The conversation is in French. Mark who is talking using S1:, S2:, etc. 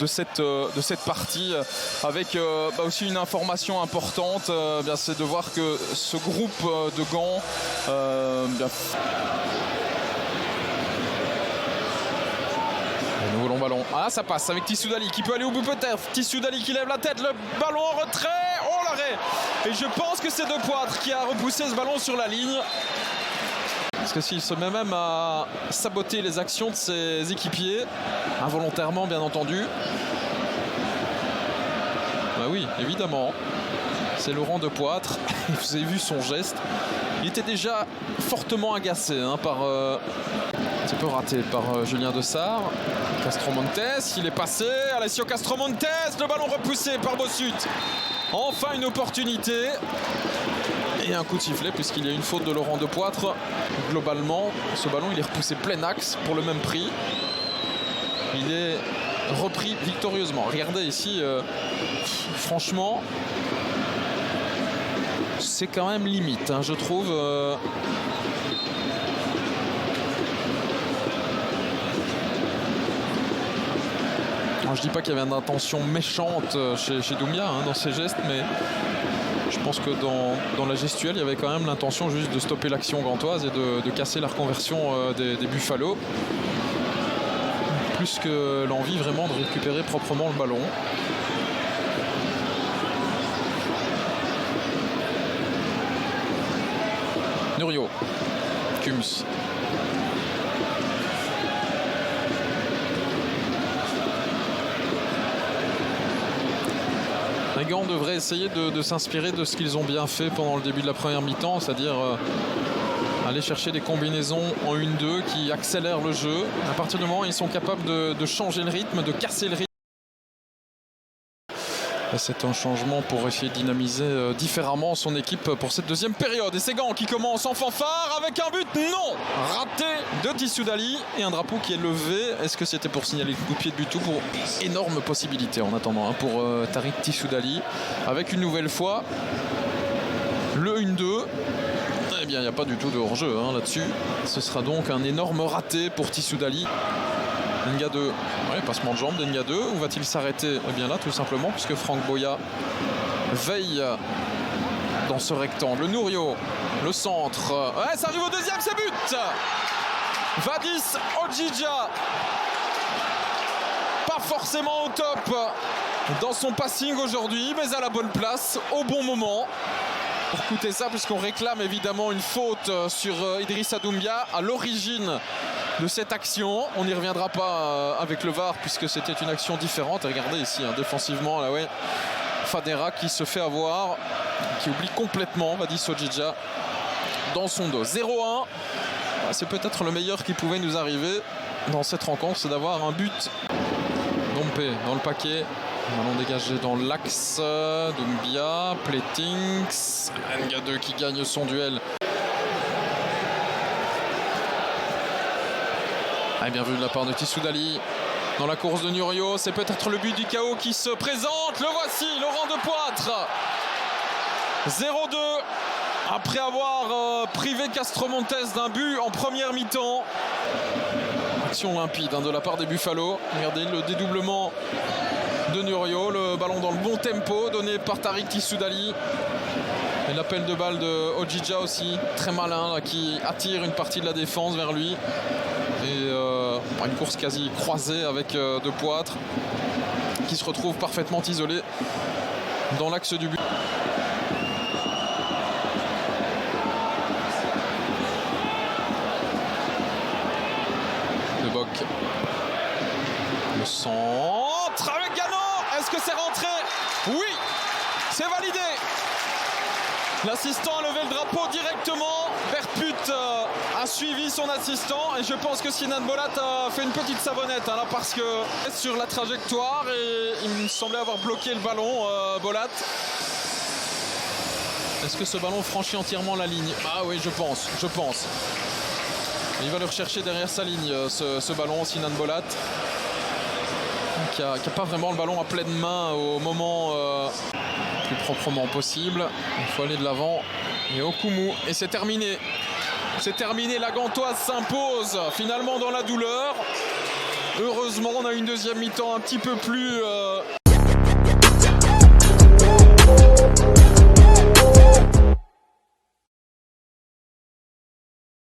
S1: de cette partie, avec aussi une information importante, c'est de voir que ce groupe de Gand nouveau long ballon. Ah, ça passe avec Tissoudali qui peut aller au bout peut-être. Tissoudali qui lève la tête, le ballon en retrait. Oh, l'arrêt. Et je pense que c'est De Poitre qui a repoussé ce ballon sur la ligne. Parce que s'il se met même à saboter les actions de ses équipiers, involontairement bien entendu. Bah oui, évidemment. C'est Laurent De Poitre. Vous avez vu son geste. Il était déjà fortement agacé par... un petit peu raté par Julien Dessart. Castromontes, il est passé. Alessio Castromontes, le ballon repoussé par Bossut. Enfin une opportunité. Et un coup de sifflet puisqu'il y a une faute de Laurent De Poitre. Globalement, ce ballon il est repoussé plein axe pour le même prix. Il est repris victorieusement. Regardez ici, franchement, c'est quand même limite, je trouve. Je dis pas qu'il y avait une intention méchante chez Doumbia dans ses gestes, mais je pense que dans la gestuelle, il y avait quand même l'intention juste de stopper l'action gantoise et de casser la reconversion des Buffalo. Plus que l'envie vraiment de récupérer proprement le ballon. Nurio, Kums. Les Gants devraient essayer de s'inspirer de ce qu'ils ont bien fait pendant le début de la première mi-temps, c'est-à-dire aller chercher des combinaisons en 1-2 qui accélèrent le jeu. À partir du moment où ils sont capables de changer le rythme, de casser le rythme. C'est un changement pour essayer de dynamiser différemment son équipe pour cette deuxième période. Et c'est Gand qui commence en fanfare avec un but non raté de Tissoudali et un drapeau qui est levé. Est-ce que c'était pour signaler le coup de pied de Butou? Pour énorme possibilité en attendant pour Tariq Tissoudali avec une nouvelle fois le 1-2. Eh bien, il n'y a pas du tout de hors-jeu là-dessus. Ce sera donc un énorme raté pour Tissoudali. Denga 2, passement de jambe d'Enga 2, où va-t-il s'arrêter? Eh bien là, tout simplement, puisque Franck Boya veille dans ce rectangle. Nurio, le centre, ça arrive au deuxième, c'est but! Vadis Ojija, pas forcément au top dans son passing aujourd'hui, mais à la bonne place, au bon moment. Pour coûter ça, puisqu'on réclame évidemment une faute sur Idrissa Doumbia à l'origine de cette action. On n'y reviendra pas avec le VAR puisque c'était une action différente. Et regardez ici, défensivement, là, Fadera qui se fait avoir, qui oublie complètement Vadis Ojija dans son dos. 0-1, c'est peut-être le meilleur qui pouvait nous arriver dans cette rencontre, c'est d'avoir un but. Dompe dans le paquet. Ballon dégagé dans l'axe, Doumbia, Pletings, Enga 2 qui gagne son duel. Bien vu de la part de Tissoudali dans la course de Nurio, c'est peut-être le but du chaos qui se présente. Le voici, Laurent De Poitre. 0-2 après avoir privé Castromontes d'un but en première mi-temps. Action limpide de la part des Buffalo. Regardez le dédoublement de Nurio, le ballon dans le bon tempo donné par Tariq Tissoudali. Et l'appel de balle de Ojija aussi, très malin, qui attire une partie de la défense vers lui. Et une course quasi croisée avec De Poitre qui se retrouve parfaitement isolé dans l'axe du but. De Bock. Le centre avec Gano. Est-ce que c'est rentré? Oui, c'est validé. L'assistant a levé le drapeau directement. Bertput a suivi son assistant et je pense que Sinan Bolat a fait une petite savonnette là parce que sur la trajectoire et il me semblait avoir bloqué le ballon Bolat. Est-ce que ce ballon franchit entièrement la ligne? Ah oui, je pense. Il va le rechercher derrière sa ligne ce ballon, Sinan Bolat. Qui n'a pas vraiment le ballon à pleine main au moment plus proprement possible. Il faut aller de l'avant et au Koumou. Et c'est terminé. C'est terminé, la Gantoise s'impose finalement dans la douleur. Heureusement, on a une deuxième mi-temps un petit peu plus